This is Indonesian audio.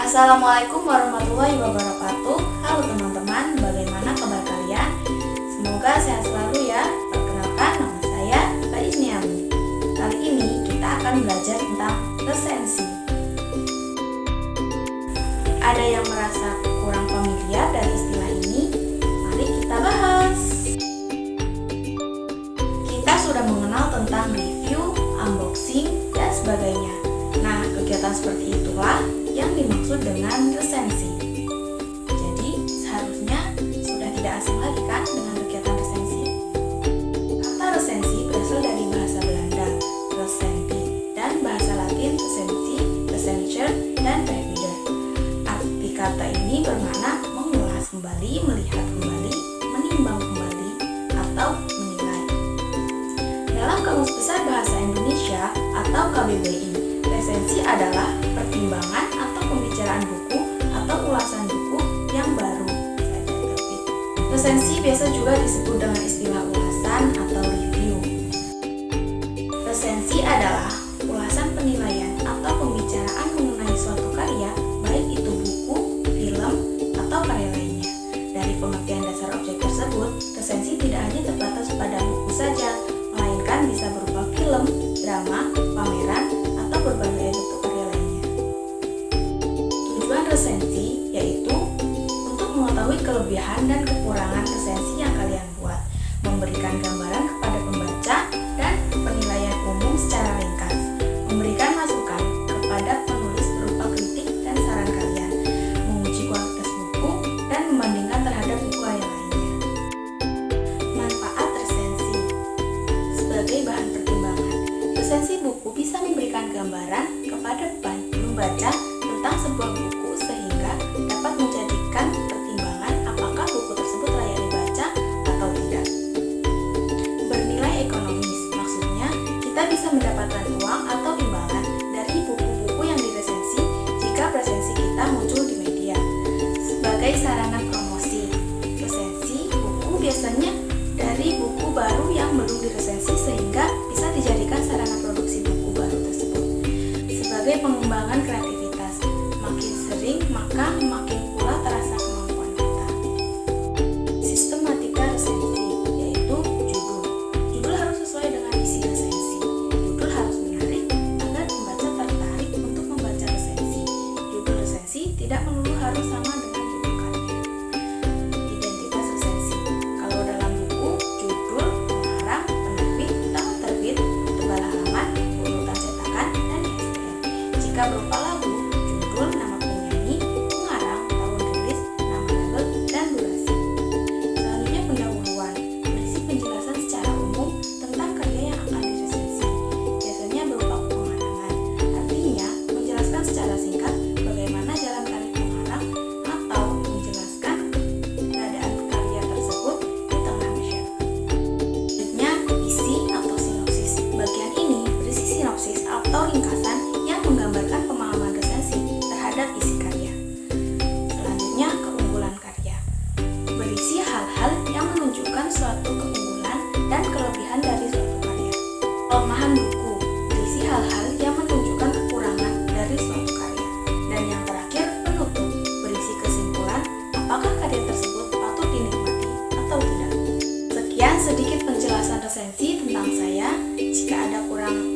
Assalamualaikum warahmatullahi wabarakatuh. Halo teman-teman, bagaimana kabar kalian? Semoga sehat selalu ya. Perkenalkan, nama saya Mbak Isniami. Kali ini kita akan belajar tentang resensi. Ada yang merasa kurang familiar dari istilah ini? Mari kita bahas. Kita sudah mengenal tentang review, unboxing, dan sebagainya. Nah, kegiatan seperti itulah yang dimaksud dengan resensi. Jadi, seharusnya sudah tidak asing lagi kan dengan kegiatan resensi? Kata resensi berasal dari bahasa Belanda, recenti, dan bahasa Latin recensi, recension, dan revider. Arti kata ini bermakna mengulas kembali, melihat kembali, menimbang kembali, atau menilai. Dalam Kamus Besar Bahasa Indonesia atau KBBI, resensi adalah pertimbangan atau pembicaraan buku atau ulasan buku yang baru saja terbit. Resensi biasa juga disebut dengan istilah ulasan atau review. Resensi adalah ulasan penilaian atau pembicaraan mengenai suatu karya, baik itu buku, film, atau karya lainnya. Dari pengertian dasar objek tersebut, resensi tidak hanya terbatas pada buku saja, melainkan bisa berupa film, drama, pameran, atau berbagai bentuk karya lainnya. Tujuan resensi yaitu untuk mengetahui kelebihan dan kekurangan resensi yang kalian buat, memberikan gambaran kepada pembaca dan penilaian umum secara ringkas, memberikan masukan kepada penulis berupa kritik dan saran kalian, menguji kualitas buku, dan membandingkan terhadap buku yang lainnya. Manfaat resensi sebagai bahan pertimbangan. Resensi buku bisa memberikan gambaran kepada pembaca tentang sebuah buku sehingga dapat menjadikan pertimbangan apakah buku tersebut layak dibaca atau tidak. Bernilai ekonomis, maksudnya kita bisa mendapatkan uang atau imbalan dari buku-buku yang diresensi jika resensi kita muncul di media. Sebagai sarana promosi, resensi buku biasanya dari buku baru yang belum diresensi sehingga bisa dijadikan sarana produksi buku baru tersebut. Sebagai pengembangan kreativitas, makin sering maka makin pula terasa kemampuan kita. Sistematika resensi yaitu judul. Judul harus sesuai dengan isi resensi. Judul harus menarik agar pembaca tertarik untuk membaca resensi. Judul resensi tidak melulu harus sama dengan judul karya. Identitas resensi. Kalau dalam buku, judul, pengarang, penerbit, tahun terbit, tebal halaman, urutan cetakan, dan ISBN. Jika berupa lagu, judul, nama penyanyi, pengarang, tahun rilis, nama label, dan durasi. Selanjutnya pendahuluan, berisi penjelasan secara umum tentang karya yang akan diresensi. Biasanya berupa penganangan, artinya menjelaskan secara singkat bagaimana jalan karir pengarang atau menjelaskan keberadaan karya tersebut di tengah masyarakat. Selanjutnya isi atau sinopsis. Bagian ini berisi sinopsis atau ringkasan yang menggambarkan pemahaman resensi terhadap isi karya. Selanjutnya keunggulan karya. Berisi hal-hal yang menunjukkan suatu keunggulan dan kelebihan dari suatu karya. Kelemahan buku. Berisi hal-hal yang menunjukkan kekurangan dari suatu karya. Dan yang terakhir penutup. Berisi kesimpulan apakah karya tersebut patut dinikmati atau tidak. Sekian sedikit penjelasan resensi tentang saya. Jika ada kurang